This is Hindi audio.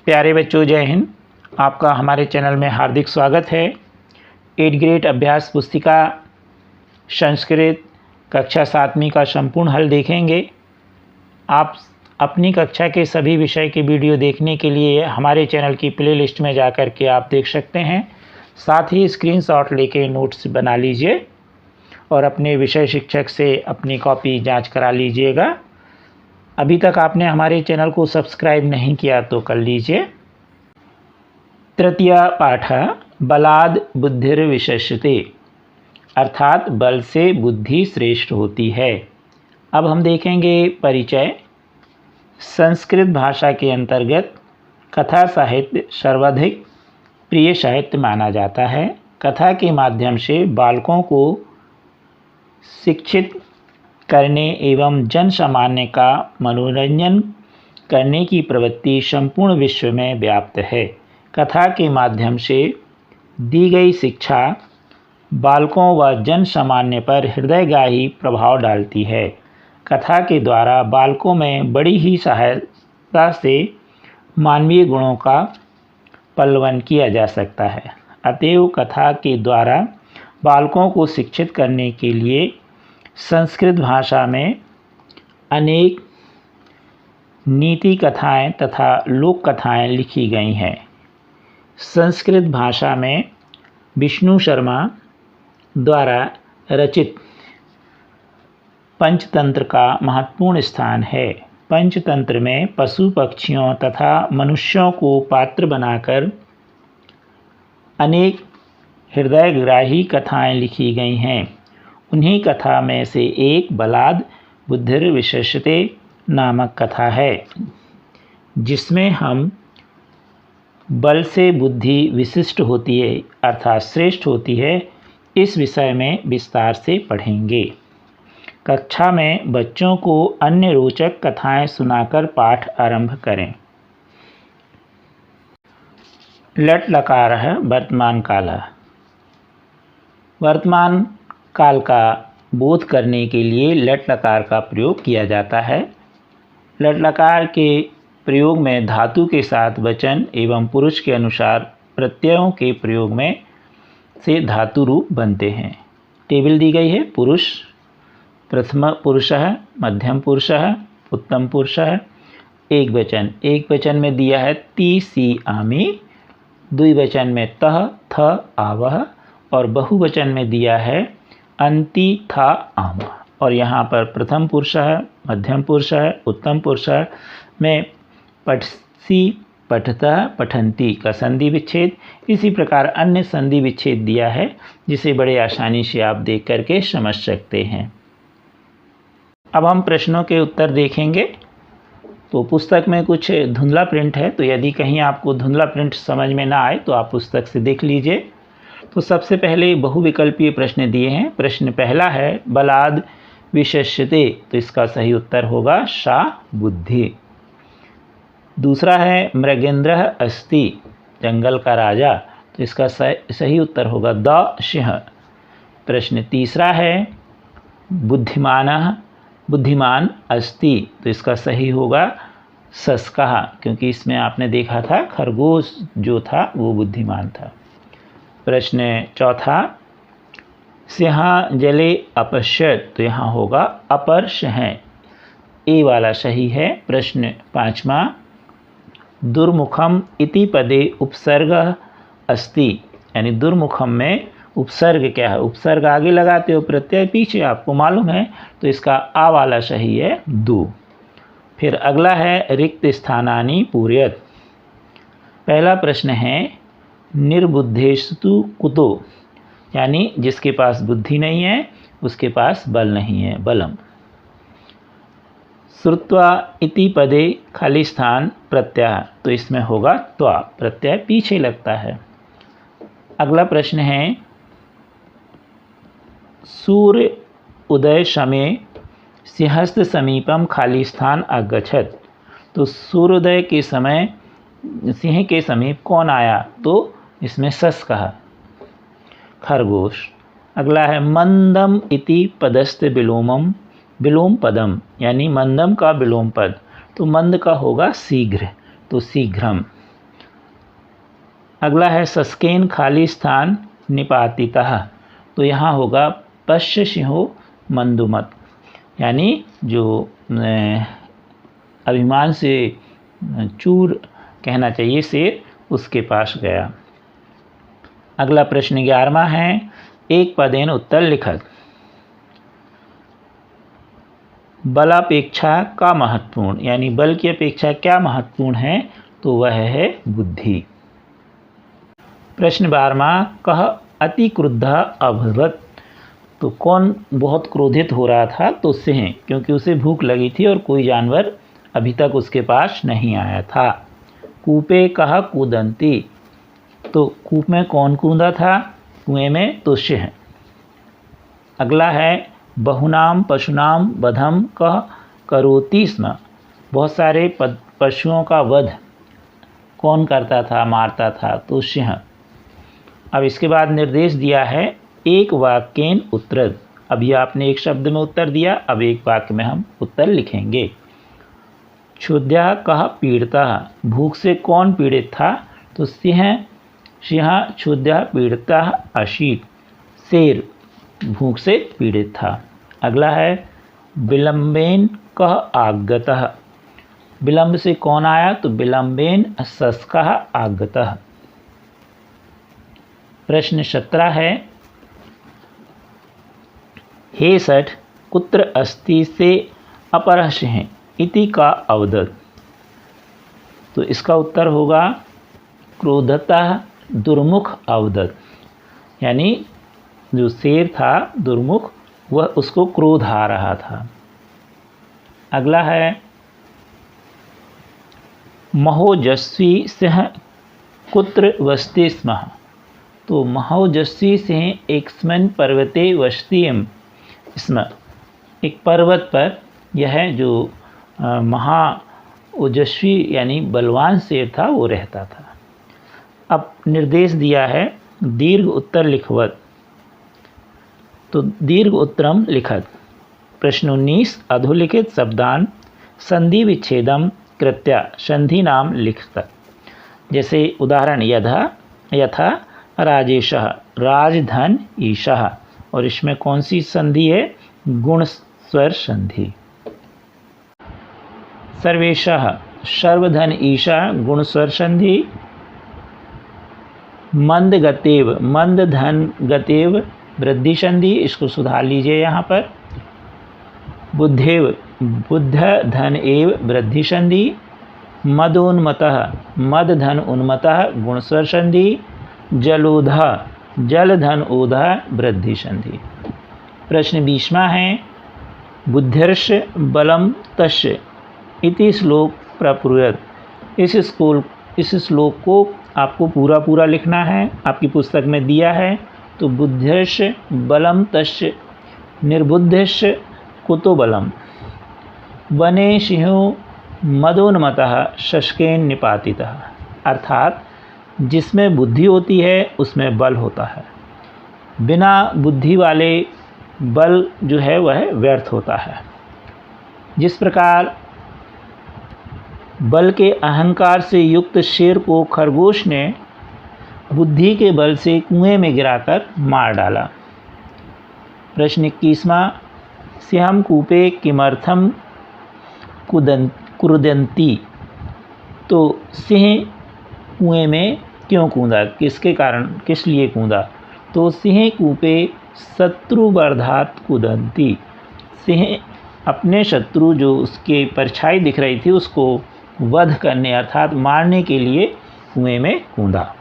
प्यारे बच्चों, जय हिंद। आपका हमारे चैनल में हार्दिक स्वागत है। 8th ग्रेड अभ्यास पुस्तिका संस्कृत कक्षा 7वीं का संपूर्ण हल देखेंगे। आप अपनी कक्षा के सभी विषय के वीडियो देखने के लिए हमारे चैनल की प्लेलिस्ट में जाकर के आप देख सकते हैं। साथ ही स्क्रीनशॉट लेके नोट्स बना लीजिए और अपने विषय शिक्षक से अपनी कॉपी जांच करा लीजिएगा। अभी तक आपने हमारे चैनल को सब्सक्राइब नहीं किया तो कर लीजिए। तृतीय पाठ बलाद बुद्धिर्विशेष्यते, अर्थात बल से बुद्धि श्रेष्ठ होती है। अब हम देखेंगे परिचय। संस्कृत भाषा के अंतर्गत कथा साहित्य सर्वाधिक प्रिय साहित्य माना जाता है। कथा के माध्यम से बालकों को शिक्षित करने एवं जन सामान्य का मनोरंजन करने की प्रवृत्ति संपूर्ण विश्व में व्याप्त है। कथा के माध्यम से दी गई शिक्षा बालकों व जन सामान्य पर हृदयग्राही प्रभाव डालती है। कथा के द्वारा बालकों में बड़ी ही सहायता से मानवीय गुणों का पल्लवन किया जा सकता है। अतएव कथा के द्वारा बालकों को शिक्षित करने के लिए संस्कृत भाषा में अनेक नीति कथाएँ तथा लोक कथाएँ लिखी गई हैं। संस्कृत भाषा में विष्णु शर्मा द्वारा रचित पंचतंत्र का महत्वपूर्ण स्थान है। पंचतंत्र में पशु पक्षियों तथा मनुष्यों को पात्र बनाकर अनेक हृदयग्राही कथाएँ लिखी गई हैं। उन्हीं कथा में से एक बलाद बुद्धिर्विशेष्यते नामक कथा है, जिसमें हम बल से बुद्धि विशिष्ट होती है अर्थात श्रेष्ठ होती है, इस विषय में विस्तार से पढ़ेंगे। कक्षा में बच्चों को अन्य रोचक कथाएं सुनाकर पाठ आरंभ करें। लट् लकारः वर्तमान कालः। वर्तमान काल का बोध करने के लिए लट् लकार का प्रयोग किया जाता है। लट् लकार के प्रयोग में धातु के साथ वचन एवं पुरुष के अनुसार प्रत्ययों के प्रयोग में से धातु रूप बनते हैं। टेबल दी गई है। पुरुष, प्रथम पुरुषः, मध्यम पुरुषः, उत्तम पुरुषः। एक वचन में दिया है ती सी आमी, द्विवचन में तह थ आवह और बहुवचन में दिया है अंति था आम। और यहाँ पर प्रथम पुरुष है, मध्यम पुरुष है, उत्तम पुरुष है में पठसी पठतः पठंती का संधि विच्छेद। इसी प्रकार अन्य संधि विच्छेद दिया है, जिसे बड़े आसानी से आप देख करके समझ सकते हैं। अब हम प्रश्नों के उत्तर देखेंगे। तो पुस्तक में कुछ धुंधला प्रिंट है, तो यदि कहीं आपको धुंधला प्रिंट समझ में ना आए तो आप पुस्तक से देख लीजिए। तो सबसे पहले बहुविकल्पीय प्रश्न दिए हैं। प्रश्न पहला है बलाद विशेष्यते, तो इसका सही उत्तर होगा शा बुद्धि। दूसरा है मृगेंद्रः अस्ति, जंगल का राजा, तो इसका सही उत्तर होगा द सिंह। प्रश्न तीसरा है बुद्धिमान अस्ति, तो इसका सही होगा सस्कः, क्योंकि इसमें आपने देखा था खरगोश जो था वो बुद्धिमान था। प्रश्न चौथा सिंह जले अपश्यत्, तो यहाँ होगा अपरश है, ए वाला सही है। प्रश्न पाँचवा दुर्मुखम इति पदे उपसर्ग अस्ति, यानी दुर्मुखम में उपसर्ग क्या है? उपसर्ग आगे लगाते हो, प्रत्यय पीछे, आपको मालूम है, तो इसका आ वाला सही है दु। फिर अगला है रिक्त स्थानानि पूरयत्। पहला प्रश्न है निर्बुद्धेस्तु कुतो, यानी जिसके पास बुद्धि नहीं है उसके पास बल नहीं है, बलम। श्रुत्वा इति पदे खाली स्थान प्रत्यय, तो इसमें होगा त्वा, प्रत्यय पीछे लगता है। अगला प्रश्न है सूर्य उदय समय सिंहस्थ समीपम खाली स्थान अगच्छत्, तो सूर्योदय के समय सिंह के समीप कौन आया? तो इसमें सस कहा, खरगोश। अगला है मंदम इति पदस्थ विलोमम विलोम पदम, यानी मंदम का विलोम पद, तो मंद का होगा शीघ्र, तो शीघ्रम। अगला है सस्केन खाली स्थान निपातितः, तो यहाँ होगा पश्य सिंहो मंदुमत, यानी जो अभिमान से चूर कहना चाहिए शेर, उसके पास गया। अगला प्रश्न 11वां है, एक पदेन उत्तर लिखत। बलापेक्षा का महत्वपूर्ण, यानी बल की अपेक्षा क्या महत्वपूर्ण है, तो वह है बुद्धि। प्रश्न 12वां, कह अति क्रुद्ध अभवत, तो कौन बहुत क्रोधित हो रहा था, तो सिंह, क्योंकि उसे भूख लगी थी और कोई जानवर अभी तक उसके पास नहीं आया था। कूपे कह कूदंती, तो कूप में कौन कूदा था, कुएं में, तो सिंह। अगला है बहुनाम पशुनाम वधम कह करोति स्म, बहुत सारे पशुओं का वध कौन करता था, मारता था, तो सिंह। अब इसके बाद निर्देश दिया है एक वाक्येन उत्तरद, अभी आपने एक शब्द में उत्तर दिया, अब एक वाक्य में हम उत्तर लिखेंगे। क्षुद्या कह पीड़ता, भूख से कौन पीड़ित था, तो सिंह क्षुद्या पीड़ता अशीत, शेर भूख से पीड़ित था। अगला है विलंबेन कह आगतः, विलंब से कौन आया, तो विलंबेन सस्कः आगतः। प्रश्न 17 है, हे सठ कुत्र अस्ति से अपरः सिंह इति का अवदत्, तो इसका उत्तर होगा क्रोधतः दुर्मुख अवदत्, यानी जो शेर था दुर्मुख, वह उसको क्रोध आ रहा था। अगला है महोजस्वी सिंह कुत्र वसति स्म, तो महोजस्वी सिंह एकस्मिन् पर्वते वसति स्म, एक पर्वत पर यह जो महा ओजस्वी यानी बलवान शेर था वो रहता था। अब निर्देश दिया है दीर्घ उत्तर लिखवत, तो दीर्घ उत्तरम लिखत। प्रश्न 19, अधोलिखित शब्दान संधि विच्छेदम कृत्या संधि नाम लिखत, जैसे उदाहरण यथा राजेशः राजधन ईशः, और इसमें कौन सी संधि है, गुण स्वर संधि। सर्वेशः सर्वधन ईशा गुण स्वर संधि। मंद धन गतेव वृद्धि संधि, इसको सुधार लीजिए यहाँ पर। बुद्धेव बुद्ध धन एव वृद्धि संधि। मदोन्मतः मद धन उन्मतः गुणस्वर संधि। जलोधः जल धन ओधः वृद्धि संधि। प्रश्न 20वां है, बुद्धिर्ष बलम तस्य इति श्लोक प्रपूरयत, इस श्लोक को आपको पूरा लिखना है, आपकी पुस्तक में दिया है। तो बुद्धिर्ष बलम तस्य निर्बुद्धिश्च कुतो बलम। वने सिंहो मदोन्मतः शशकेन निपातितः, अर्थात जिसमें बुद्धि होती है उसमें बल होता है, बिना बुद्धि वाले बल जो है वह व्यर्थ होता है। जिस प्रकार बल के अहंकार से युक्त शेर को खरगोश ने बुद्धि के बल से कुएं में गिराकर मार डाला। प्रश्न 21वां, सिंहम कूपे किमर्थम कुरुदंती, तो सिंह कुएं में क्यों कूदा, किसके कारण, किस लिए कूदा, तो सिंह कूपे शत्रुवर्धात कुदंती, सिंह अपने शत्रु जो उसके परछाई दिख रही थी उसको वध करने अर्थात मारने के लिए कुएं में कूदा।